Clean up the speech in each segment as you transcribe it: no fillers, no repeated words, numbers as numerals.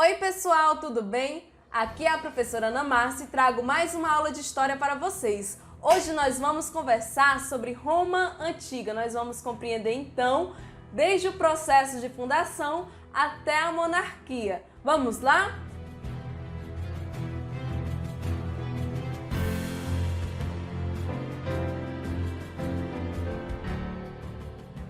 Oi pessoal, tudo bem? Aqui é a professora Ana Márcia e trago mais uma aula de história para vocês. Hoje nós vamos conversar sobre Roma Antiga. Nós vamos compreender então desde o processo de fundação até a monarquia. Vamos lá?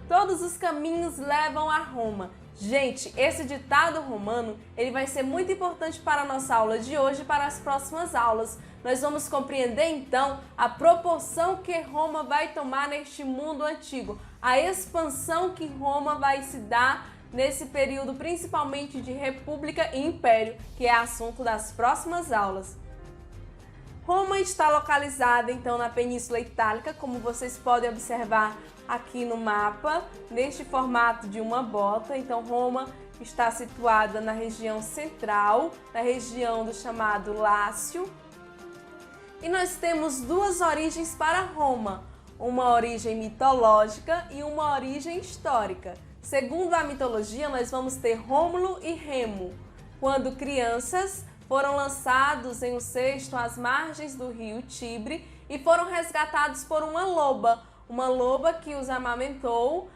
Todos os caminhos levam a Roma. Gente, esse ditado romano, ele vai ser muito importante para a nossa aula de hoje e para as próximas aulas. Nós vamos compreender então a proporção que Roma vai tomar neste mundo antigo, a expansão que Roma vai se dar nesse período, principalmente de república e império, que é assunto das próximas aulas. Roma está localizada então na Península Itálica, como vocês podem observar aqui no mapa, neste formato de uma bota. Então Roma está situada na região central, na região do chamado Lácio. E nós temos duas origens para Roma, uma origem mitológica e uma origem histórica. Segundo a mitologia, nós vamos ter Rômulo e Remo, quando crianças foram lançados em um cesto às margens do rio Tibre e foram resgatados por uma loba que os amamentou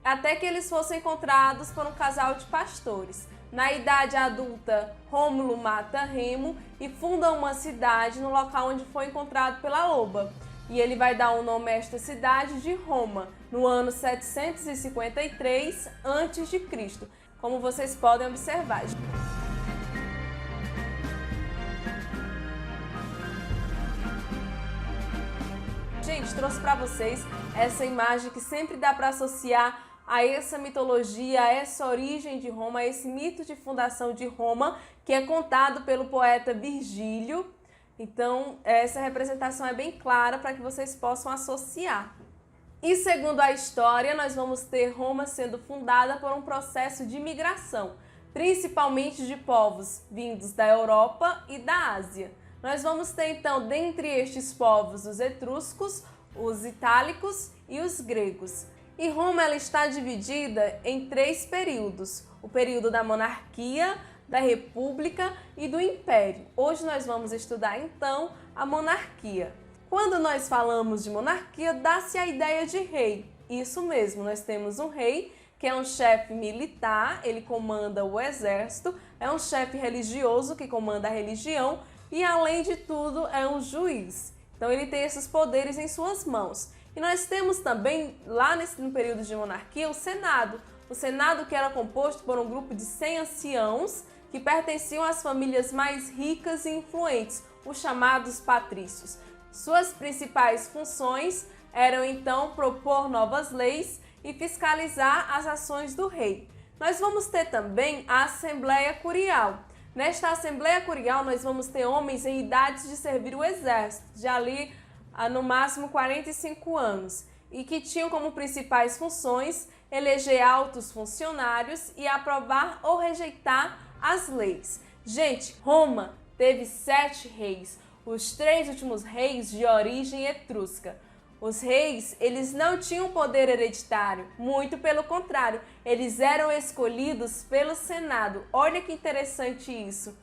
até que eles fossem encontrados por um casal de pastores. Na idade adulta, Rômulo mata Remo e funda uma cidade no local onde foi encontrado pela loba. E ele vai dar o nome a esta cidade de Roma, no ano 753 a.C., como vocês podem observar. Gente, trouxe para vocês essa imagem que sempre dá para associar a essa mitologia, a essa origem de Roma, a esse mito de fundação de Roma, que é contado pelo poeta Virgílio. Então, essa representação é bem clara para que vocês possam associar. E segundo a história, nós vamos ter Roma sendo fundada por um processo de migração, principalmente de povos vindos da Europa e da Ásia. Nós vamos ter então, dentre estes povos, os etruscos, os itálicos e os gregos. E Roma ela está dividida em três períodos: o período da monarquia, da república e do império. Hoje nós vamos estudar então a monarquia. Quando nós falamos de monarquia, dá-se a ideia de rei. Isso mesmo, nós temos um rei, que é um chefe militar, ele comanda o exército, é um chefe religioso que comanda a religião, e além de tudo é um juiz. Então ele tem esses poderes em suas mãos. E nós temos também, lá no período de monarquia, o Senado. O Senado que era composto por um grupo de 100 anciãos que pertenciam às famílias mais ricas e influentes, os chamados patrícios. Suas principais funções eram então propor novas leis e fiscalizar as ações do rei. Nós vamos ter também a Assembleia Curial. Nesta Assembleia Curial, nós vamos ter homens em idades de servir o exército, de ali a no máximo 45 anos, e que tinham como principais funções eleger altos funcionários e aprovar ou rejeitar as leis. Gente, Roma teve 7 reis, os 3 últimos reis de origem etrusca. Os reis, eles não tinham poder hereditário, muito pelo contrário, eles eram escolhidos pelo Senado. Olha que interessante isso.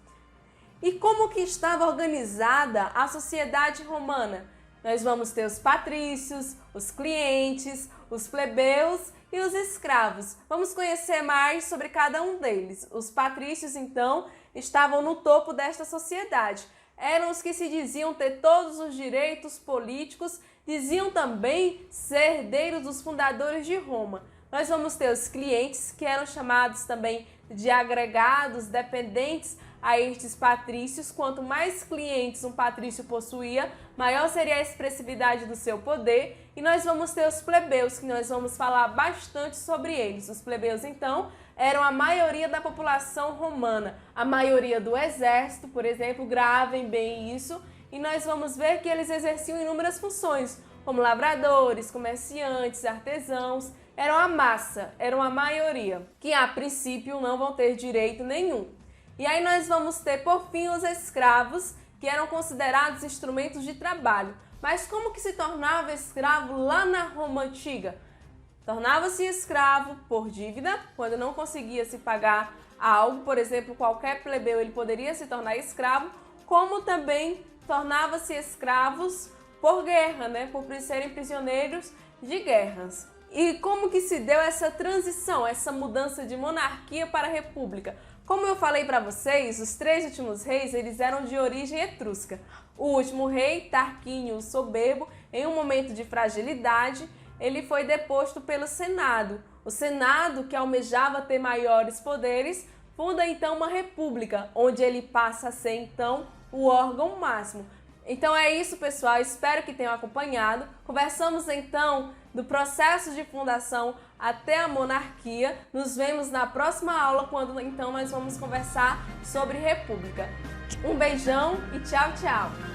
E como que estava organizada a sociedade romana? Nós vamos ter os patrícios, os clientes, os plebeus e os escravos. Vamos conhecer mais sobre cada um deles. Os patrícios, então, estavam no topo desta sociedade. Eram os que se diziam ter todos os direitos políticos, diziam também ser herdeiros dos fundadores de Roma. Nós vamos ter os clientes, que eram chamados também de agregados, dependentes a estes patrícios. Quanto mais clientes um patrício possuía, maior seria a expressividade do seu poder. E nós vamos ter os plebeus, que nós vamos falar bastante sobre eles. Os plebeus, então, eram a maioria da população romana, a maioria do exército, por exemplo. Gravem bem isso. E nós vamos ver que eles exerciam inúmeras funções, como lavradores, comerciantes, artesãos. Eram a massa, eram a maioria, que a princípio não vão ter direito nenhum. E aí nós vamos ter, por fim, os escravos, que eram considerados instrumentos de trabalho. Mas como que se tornava escravo lá na Roma Antiga? Tornava-se escravo por dívida, quando não conseguia se pagar algo, por exemplo, qualquer plebeu ele poderia se tornar escravo, como também tornava-se escravos por guerra, né, por serem prisioneiros de guerras. E como que se deu essa transição, essa mudança de monarquia para república? Como eu falei para vocês, os 3 últimos reis eles eram de origem etrusca. O último rei, Tarquínio o Soberbo, em um momento de fragilidade, ele foi deposto pelo Senado. O Senado, que almejava ter maiores poderes, funda então uma república, onde ele passa a ser então o órgão máximo. Então é isso, pessoal, espero que tenham acompanhado. Conversamos então do processo de fundação até a monarquia. Nos vemos na próxima aula, quando então nós vamos conversar sobre república. Um beijão e tchau, tchau!